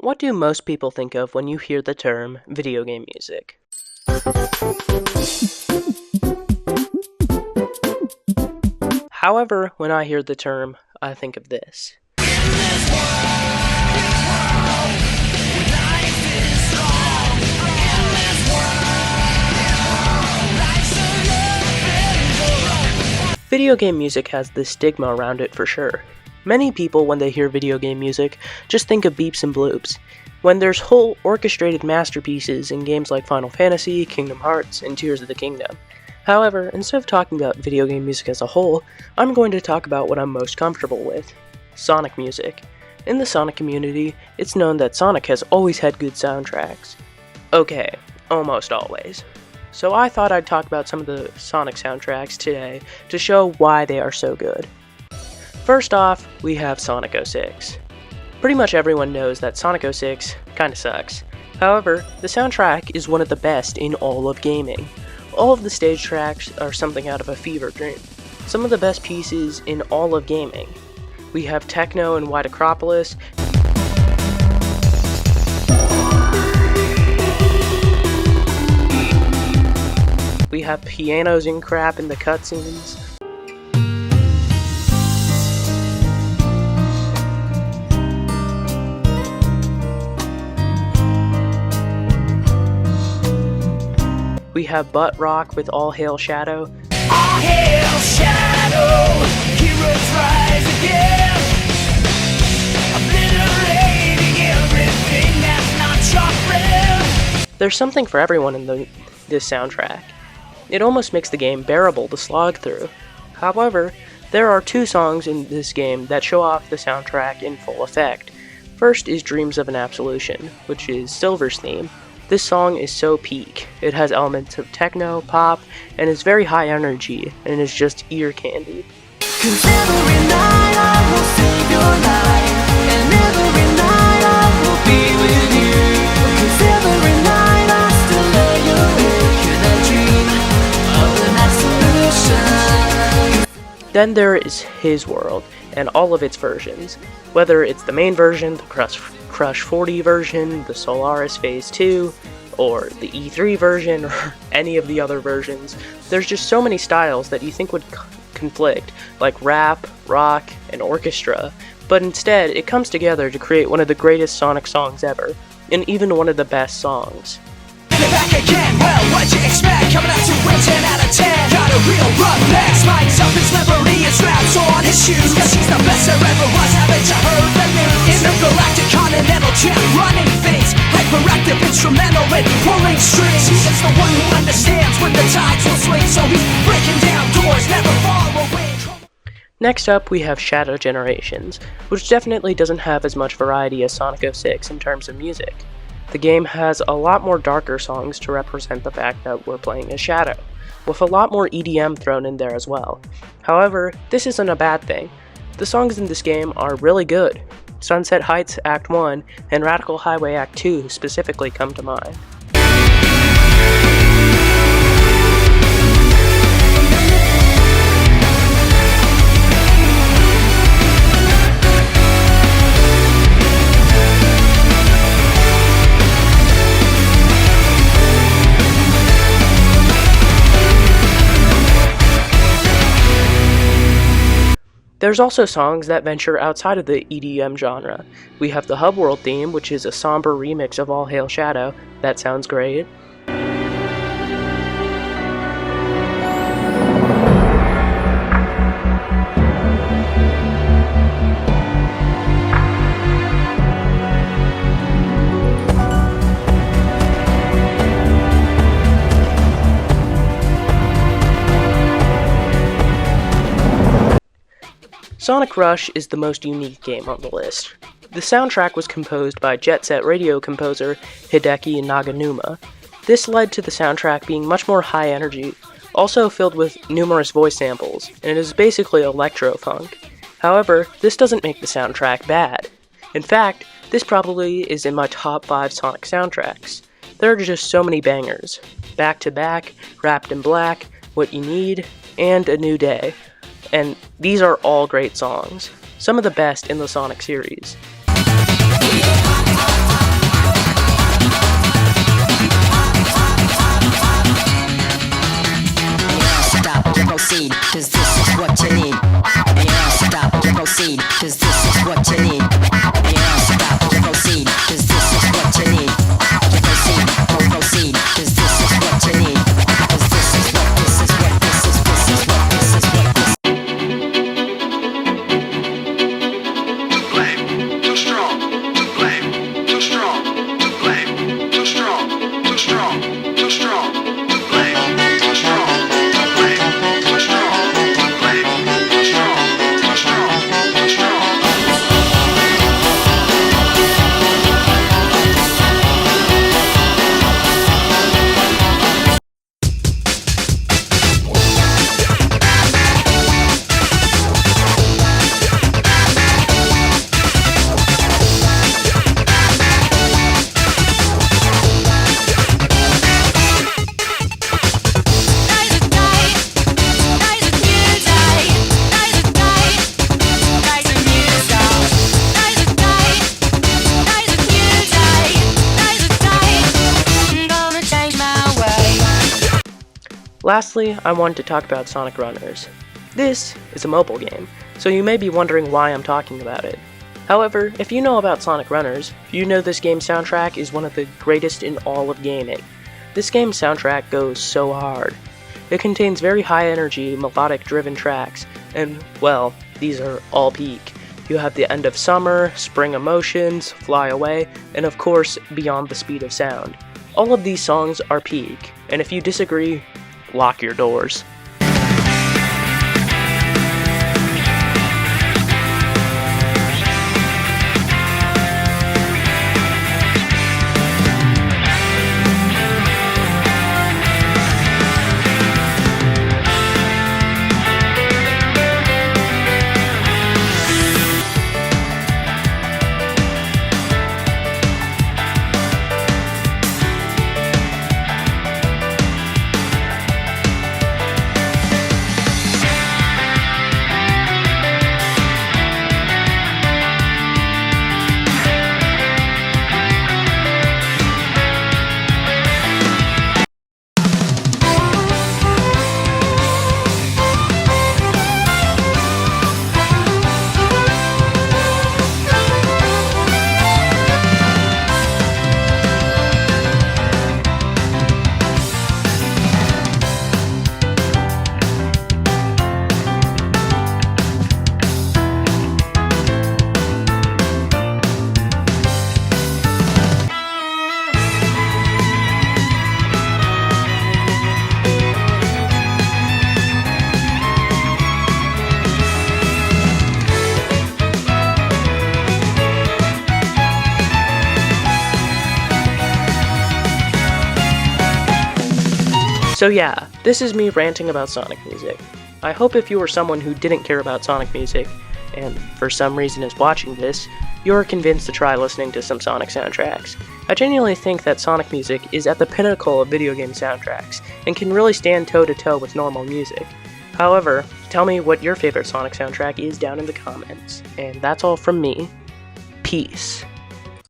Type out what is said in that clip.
What do most people think of when you hear the term video game music? However, when I hear the term, I think of this. Video game music has this stigma around it for sure. Many people, when they hear video game music, just think of beeps and bloops, when there's whole orchestrated masterpieces in games like Final Fantasy, Kingdom Hearts, and Tears of the Kingdom. However, instead of talking about video game music as a whole, I'm going to talk about what I'm most comfortable with: Sonic music. In the Sonic community, it's known that Sonic has always had good soundtracks. Okay, almost always. So I thought I'd talk about some of the Sonic soundtracks today to show why they are so good. First off, we have Sonic 06. Pretty much everyone knows that Sonic 06 kinda sucks. However, the soundtrack is one of the best in all of gaming. All of the stage tracks are something out of a fever dream. Some of the best pieces in all of gaming. We have techno in White Acropolis, we have pianos and crap in the cutscenes. We have butt rock with All Hail Shadow. All hail Shadow, heroes rise again, obliterating everything that's not your friend. There's something for everyone in this soundtrack. It almost makes the game bearable to slog through. However, there are two songs in this game that show off the soundtrack in full effect. First is Dreams of an Absolution, which is Silver's theme. This song is so peak. It has elements of techno, pop, and is very high energy, and is just ear candy. 'Cause every night I will save your life, and every night I will be with you. 'Cause every night I still lay awake in a dream of an absolution. Then there is His World, and all of its versions. Whether it's the main version, the Crush 40 version, the Solaris Phase 2, or the E3 version, or any of the other versions, there's just so many styles that you think would conflict, like rap, rock, and orchestra, but instead it comes together to create one of the greatest Sonic songs ever, and even one of the best songs. They're back again, well, what'd you expect? Coming out to win 10 out of 10. Got a real rough neck, spikes up his livery and straps on his shoes. Cause he's the best there ever was, haven't you heard the news? In the galactic continental champ, running things, hyperactive instrumental and pulling strings. He's the one who understands when the tides will swing, so he's breaking down doors, never far away. Next up, we have Shadow Generations, which definitely doesn't have as much variety as Sonic 06 in terms of music. The game has a lot more darker songs to represent the fact that we're playing as Shadow, with a lot more EDM thrown in there as well. However, this isn't a bad thing. The songs in this game are really good. Sunset Heights Act 1 and Radical Highway Act 2 specifically come to mind. There's also songs that venture outside of the EDM genre. We have the Hub World theme, which is a somber remix of All Hail Shadow. That sounds great. Sonic Rush is the most unique game on the list. The soundtrack was composed by Jet Set Radio composer Hideki Naganuma. This led to the soundtrack being much more high energy, also filled with numerous voice samples, and it is basically electrofunk. However, this doesn't make the soundtrack bad. In fact, this probably is in my top 5 Sonic soundtracks. There are just so many bangers. Back to Back, Wrapped in Black, What You Need, and A New Day. And these are all great songs, some of the best in the Sonic series. Lastly, I wanted to talk about Sonic Runners. This is a mobile game, so you may be wondering why I'm talking about it. However, if you know about Sonic Runners, you know this game's soundtrack is one of the greatest in all of gaming. This game's soundtrack goes so hard. It contains very high energy, melodic driven tracks, and, well, these are all peak. You have the End of Summer, Spring Emotions, Fly Away, and of course, Beyond the Speed of Sound. All of these songs are peak, and if you disagree, lock your doors. So yeah, this is me ranting about Sonic music. I hope if you are someone who didn't care about Sonic music, and for some reason is watching this, you're convinced to try listening to some Sonic soundtracks. I genuinely think that Sonic music is at the pinnacle of video game soundtracks, and can really stand toe-to-toe with normal music. However, tell me what your favorite Sonic soundtrack is down in the comments. And that's all from me. Peace.